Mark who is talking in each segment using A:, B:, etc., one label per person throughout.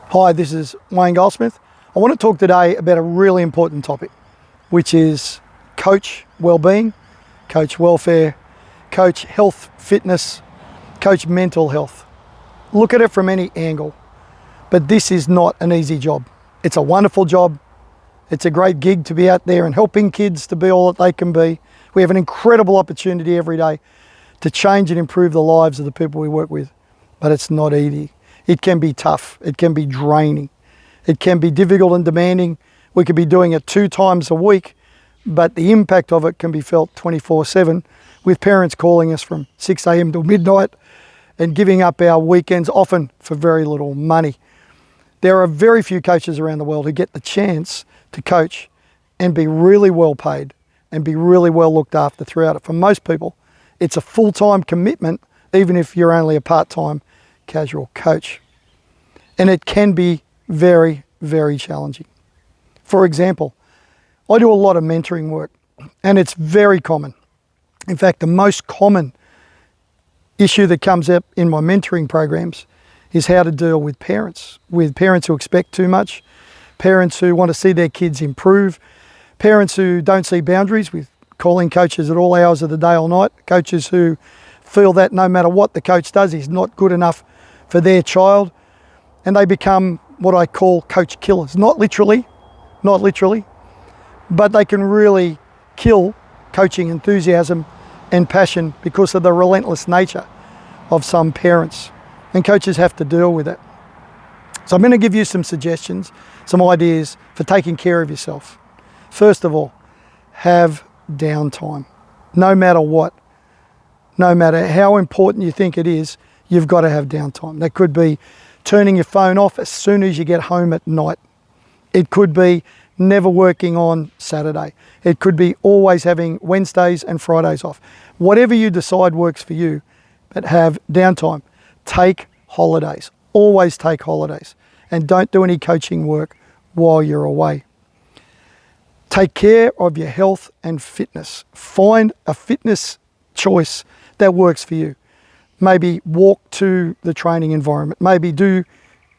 A: Hi, this is Wayne Goldsmith. I want to talk today about a really important topic, which is coach wellbeing, coach welfare, coach health, fitness, coach mental health. Look at it from any angle, but this is not an easy job. It's a wonderful job. It's a great gig to be out there and helping kids to be all that they can be. We have an incredible opportunity every day to change and improve the lives of the people we work with, but it's not easy. It can be tough. It can be draining. It can be difficult and demanding. We could be doing it 2 times a week, but the impact of it can be felt 24/7 with parents calling us from 6 a.m. till midnight and giving up our weekends, often for very little money. There are very few coaches around the world who get the chance to coach and be really well paid and be really well looked after throughout it. For most people, it's a full-time commitment, even if you're only a part-time casual coach. And it can be very, very challenging. For example, I do a lot of mentoring work, and it's very common. In fact, the most common issue that comes up in my mentoring programs is how to deal with parents who expect too much, parents who want to see their kids improve, parents who don't see boundaries with calling coaches at all hours of the day or night, coaches who feel that no matter what the coach does is not good enough for their child, and they become what I call coach killers. Not literally, but they can really kill coaching enthusiasm and passion because of the relentless nature of some parents, and coaches have to deal with it. So I'm going to give you some suggestions, some ideas for taking care of yourself. First of all, have downtime. No matter what, no matter how important you think it is, you've got to have downtime. That could be turning your phone off as soon as you get home at night. It could be never working on Saturday. It could be always having Wednesdays and Fridays off. Whatever you decide works for you, but have downtime. Take holidays. Always take holidays. And don't do any coaching work while you're away. Take care of your health and fitness. Find a fitness choice that works for you. Maybe walk to the training environment. Maybe do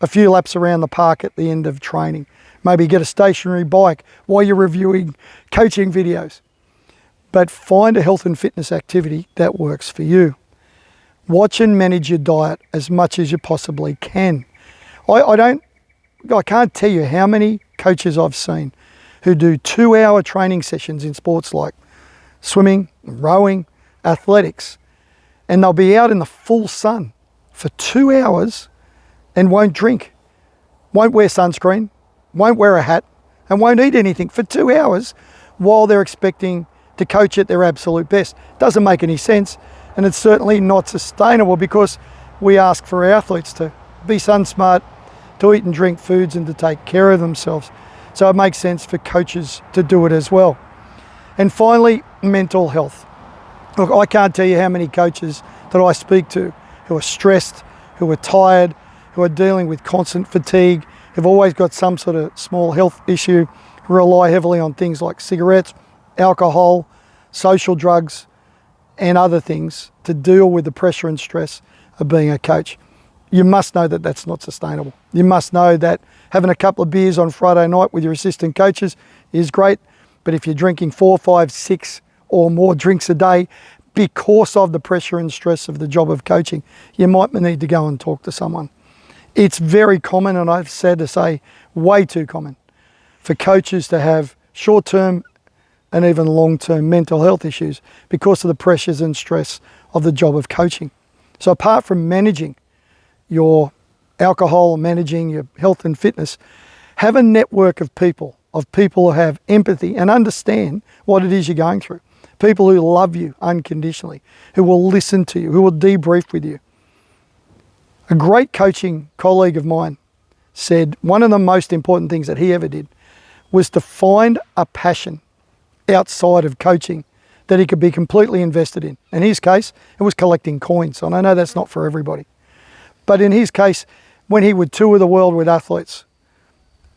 A: a few laps around the park at the end of training. Maybe get a stationary bike while you're reviewing coaching videos. But find a health and fitness activity that works for you. Watch and manage your diet as much as you possibly can. I can't tell you how many coaches I've seen who do 2-hour training sessions in sports like swimming, rowing, athletics, and they'll be out in the full sun for 2 hours and won't drink, won't wear sunscreen, won't wear a hat, and won't eat anything for 2 hours while they're expecting to coach at their absolute best. Doesn't make any sense, and it's certainly not sustainable because we ask for our athletes to be sun smart, to eat and drink foods and to take care of themselves. So it makes sense for coaches to do it as well. And finally, mental health. Look, I can't tell you how many coaches that I speak to who are stressed, who are tired, who are dealing with constant fatigue, who've always got some sort of small health issue, who rely heavily on things like cigarettes, alcohol, social drugs, and other things to deal with the pressure and stress of being a coach. You must know that that's not sustainable. You must know that having a couple of beers on Friday night with your assistant coaches is great, but if you're drinking 4, 5, 6 or more drinks a day because of the pressure and stress of the job of coaching, you might need to go and talk to someone. It's very common, and I've sad to say way too common, for coaches to have short-term and even long-term mental health issues because of the pressures and stress of the job of coaching. So apart from managing your alcohol, managing your health and fitness, have a network of people who have empathy and understand what it is you're going through. People who love you unconditionally, who will listen to you, who will debrief with you. A great coaching colleague of mine said one of the most important things that he ever did was to find a passion outside of coaching that he could be completely invested in. In his case, it was collecting coins. And I know that's not for everybody. But in his case, when he would tour the world with athletes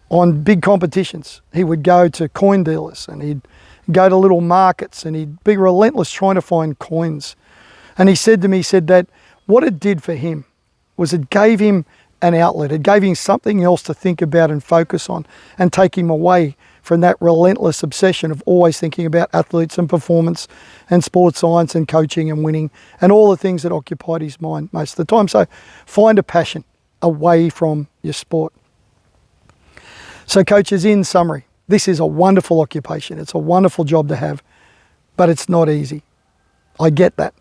A: on big competitions, he would go to coin dealers and he'd go to little markets and he'd be relentless trying to find coins. And he said to me, that what it did for him was it gave him an outlet. It gave him something else to think about and focus on, and take him away from that relentless obsession of always thinking about athletes and performance and sports science and coaching and winning and all the things that occupied his mind most of the time. So find a passion away from your sport. So coaches, in summary, this is a wonderful occupation. It's a wonderful job to have, but it's not easy. I get that.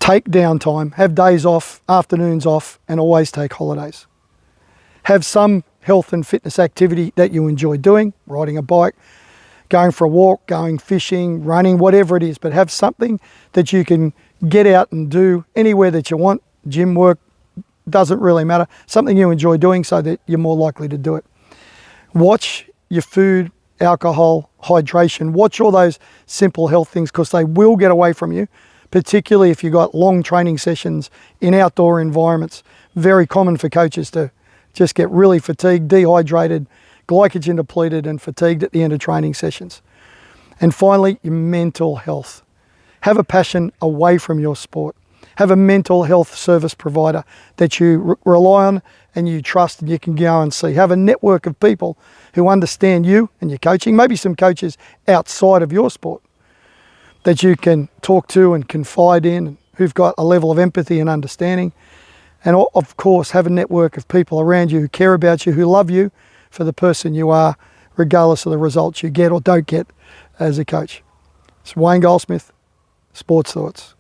A: Take downtime, have days off, afternoons off, and always take holidays. Have some health and fitness activity that you enjoy doing, riding a bike, going for a walk, going fishing, running, whatever it is, but have something that you can get out and do anywhere that you want. Gym work, doesn't really matter. Something you enjoy doing so that you're more likely to do it. Watch your food, alcohol, hydration. Watch all those simple health things, because they will get away from you, particularly if you've got long training sessions in outdoor environments. Very common for coaches to just get really fatigued, dehydrated, glycogen depleted and fatigued at the end of training sessions. And finally, your mental health. Have a passion away from your sport. Have a mental health service provider that you rely on and you trust and you can go and see. Have a network of people who understand you and your coaching, maybe some coaches outside of your sport that you can talk to and confide in, who've got a level of empathy and understanding. And of course, have a network of people around you who care about you, who love you for the person you are, regardless of the results you get or don't get as a coach. It's Wayne Goldsmith, Sports Thoughts.